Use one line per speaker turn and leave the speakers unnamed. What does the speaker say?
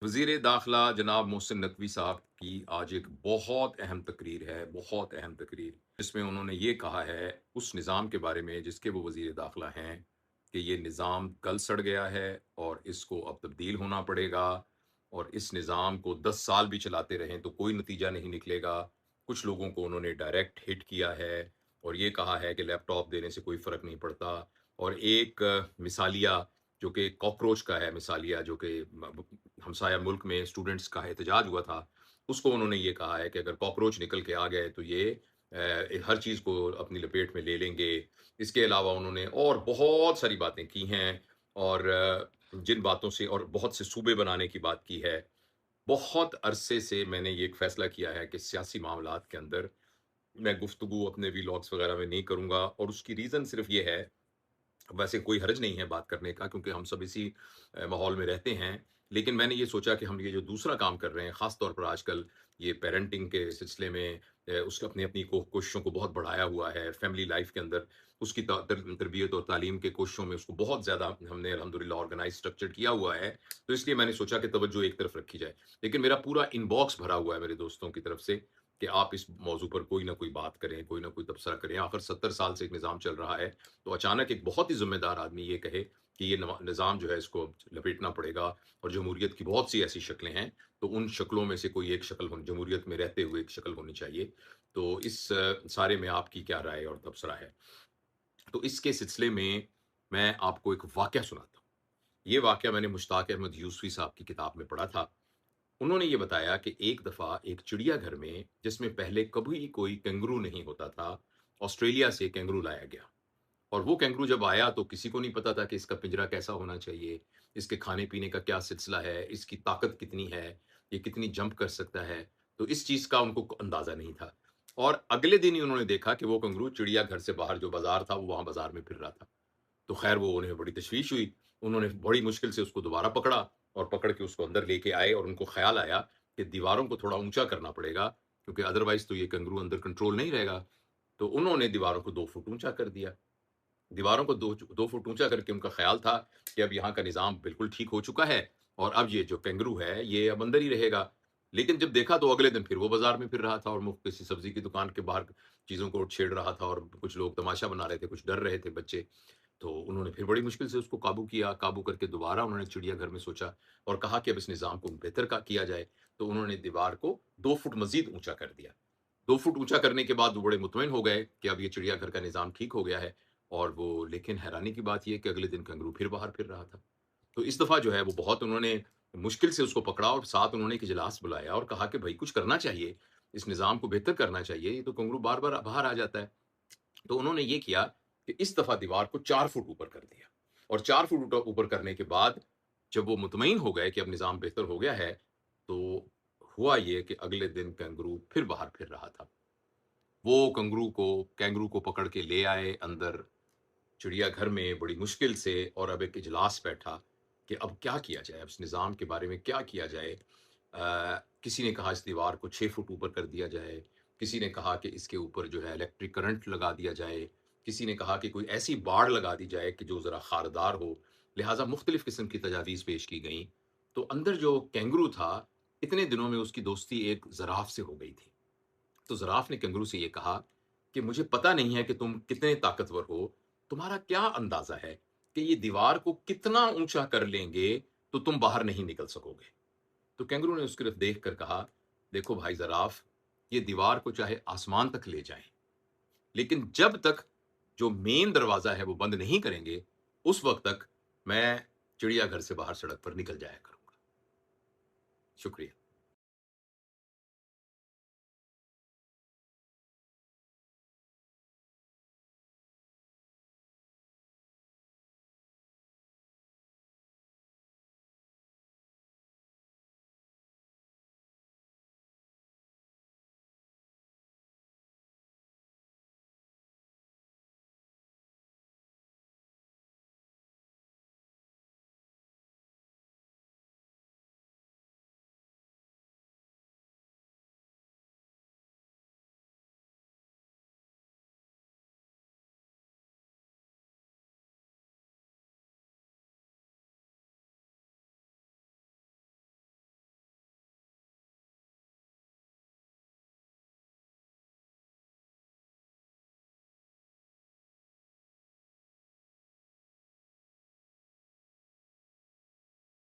वज़ीर दाखिला जनाब मोहसिन नकवी साहब की आज एक बहुत अहम तकरीर है, बहुत अहम तकरीर, जिसमें उन्होंने ये कहा है उस निज़ाम के बारे में जिसके वो वज़ीर दाखिला हैं, कि ये निज़ाम कल सड़ गया है और इसको अब तब्दील होना पड़ेगा और इस निज़ाम को 10 साल भी चलाते रहें तो कोई नतीजा नहीं निकलेगा। कुछ लोगों को उन्होंने डायरेक्ट हिट किया है और ये कहा है कि लैपटॉप देने से कोई फ़र्क नहीं पड़ता। और एक मिसालिया जो कि कॉकरोच का है, मिसालिया जो कि हमसाया मुल्क में स्टूडेंट्स का एहतजाज हुआ था, उसको उन्होंने ये कहा है कि अगर कॉकरोच निकल के आ गए तो ये हर चीज़ को अपनी लपेट में ले लेंगे। इसके अलावा उन्होंने और बहुत सारी बातें की हैं और जिन बातों से और बहुत से सूबे बनाने की बात की है। बहुत अरसे से मैंने ये एक फ़ैसला किया है कि सियासी मामलात के अंदर मैं गुफ्तगू अपने व्लॉग्स वगैरह में नहीं करूँगा और उसकी रीज़न सिर्फ़ ये है, वैसे कोई हर्ज नहीं है बात करने का क्योंकि हम सब इसी माहौल में रहते हैं। लेकिन मैंने ये सोचा कि हम ये जो दूसरा काम कर रहे हैं, ख़ास तौर पर आजकल ये पेरेंटिंग के सिलसिले में उसने अपनी को कोशिशों को बहुत बढ़ाया हुआ है। फैमिली लाइफ़ के अंदर उसकी तरबियत और तालीम के कोशिशों में उसको बहुत ज़्यादा हमने अल्हम्दुलिल्लाह ऑर्गनाइज़ स्ट्रक्चर्ड किया हुआ है। तो इसलिए मैंने सोचा कि तवज्जो एक तरफ रखी जाए। लेकिन मेरा पूरा इनबॉक्स भरा हुआ है मेरे दोस्तों की तरफ से कि आप इस मौज़ू पर कोई ना कोई बात करें, कोई ना कोई तबसरा करें। आखिर 70 साल से एक निज़ाम चल रहा है। तो अचानक एक बहुत ही ज़िम्मेदार आदमी ये कहे कि ये निज़ाम जो है इसको लपेटना पड़ेगा और जमहूरियत की बहुत सी ऐसी शक्लें हैं, तो उन शक्लों में से कोई एक शक्ल होनी जमहूरियत में रहते हुए एक शक्ल होनी चाहिए। तो इस सारे में आपकी क्या राय और तबसरा है? तो इसके सिलसिले में मैं आपको एक वाक़या सुनाता हूँ। ये वाक़या मैंने मुश्ताक अहमद यूसुफ़ी साहब की किताब में पढ़ा था। उन्होंने ये बताया कि एक दफ़ा एक चिड़ियाघर में जिसमें पहले कभी कोई कैंगरू नहीं होता था, ऑस्ट्रेलिया से कैंगरू लाया गया। और वो कैंगरू जब आया तो किसी को नहीं पता था कि इसका पिंजरा कैसा होना चाहिए, इसके खाने-पीने का क्या सिलसिला है, इसकी ताकत कितनी है, ये कितनी जंप कर सकता है। तो इस चीज़ का उनको अंदाज़ा नहीं था। और अगले दिन ही उन्होंने देखा कि वो कैंगरू चिड़ियाघर से बाहर जो बाज़ार था, वो वहाँ बाज़ार में फिर रहा था। तो ख़ैर वो उन्हें बड़ी तशवीश हुई। उन्होंने बड़ी मुश्किल से उसको दोबारा पकड़ा और पकड़ के उसको अंदर लेके आए और उनको ख़्याल आया कि दीवारों को थोड़ा ऊँचा करना पड़ेगा, क्योंकि अदरवाइज़ तो ये कैंगरू अंदर कंट्रोल नहीं रहेगा। तो उन्होंने दीवारों को 2 फुट ऊँचा कर दिया। दीवारों को 2 फुट ऊँचा करके उनका ख़्याल था कि अब यहाँ का निज़ाम बिल्कुल ठीक हो चुका है और अब ये जो कैंगरू है, ये अब अंदर ही रहेगा। लेकिन जब देखा तो अगले दिन फिर वो बाज़ार में फिर रहा था और मुफ़्त किसी सब्ज़ी की दुकान के बाहर चीज़ों को छेड़ रहा था और कुछ लोग तमाशा बना रहे थे, कुछ डर रहे थे बच्चे। तो उन्होंने फिर बड़ी मुश्किल से उसको काबू किया, काबू करके दोबारा उन्होंने चिड़ियाघर में सोचा और कहा कि अब इस निज़ाम को बेहतर किया जाए। तो उन्होंने दीवार को 2 फुट मज़ीद ऊँचा कर दिया। 2 फुट ऊँचा करने के बाद वो बड़े मुतमईन हो गए कि अब ये चिड़ियाघर का निज़ाम ठीक हो गया है और वो लेकिन हैरानी की बात ये है कि अगले दिन कैंगरू फिर बाहर फिर रहा था। तो इस दफ़ा जो है वो बहुत उन्होंने मुश्किल से उसको पकड़ा और साथ उन्होंने एक इजलास बुलाया और कहा कि भई कुछ करना चाहिए, इस निज़ाम को बेहतर करना चाहिए, ये तो कैंगरू बार-बार बाहर आ जाता है। तो उन्होंने ये किया कि इस दफ़ा दीवार को 4 फुट ऊपर कर दिया और 4 फुट ऊपर करने के बाद जब वो मुतमईन हो गए कि अब निज़ाम बेहतर हो गया है, तो हुआ ये कि अगले दिन कैंगरू फिर बाहर फिर रहा था। वो कैंगरू को पकड़ के ले आए अंदर चिड़ियाघर में बड़ी मुश्किल से और अब एक इजलास बैठा कि अब क्या किया जाए, अब इस निज़ाम के बारे में क्या किया जाए। किसी ने कहा इस दीवार को 6 फुट ऊपर कर दिया जाए, किसी ने कहा कि इसके ऊपर जो है इलेक्ट्रिक करंट लगा दिया जाए, किसी ने कहा कि कोई ऐसी बाड़ लगा दी जाए कि जो ज़रा खारदार हो, लिहाज़ा मुख्तलिफ़ किस्म की तजावीज़ पेश की गईं। तो अंदर जो कैंगरू था, इतने दिनों में उसकी दोस्ती एक ज़राफ़ से हो गई थी। तो ज़राफ़ ने कैंगरू से ये कहा कि मुझे पता नहीं है कि तुम कितने ताकतवर हो, तुम्हारा क्या अंदाज़ा है कि ये दीवार को कितना ऊँचा कर लेंगे तो तुम बाहर नहीं निकल सकोगे? तो कैंगरू ने उसकी तरफ देख कर कहा, देखो भाई ज़राफ़, ये दीवार को चाहे आसमान तक ले जाएँ, लेकिन जब तक जो मेन दरवाज़ा है वो बंद नहीं करेंगे, उस वक़्त तक मैं चिड़ियाघर से बाहर सड़क पर निकल जाया करूँगा। शुक्रिया।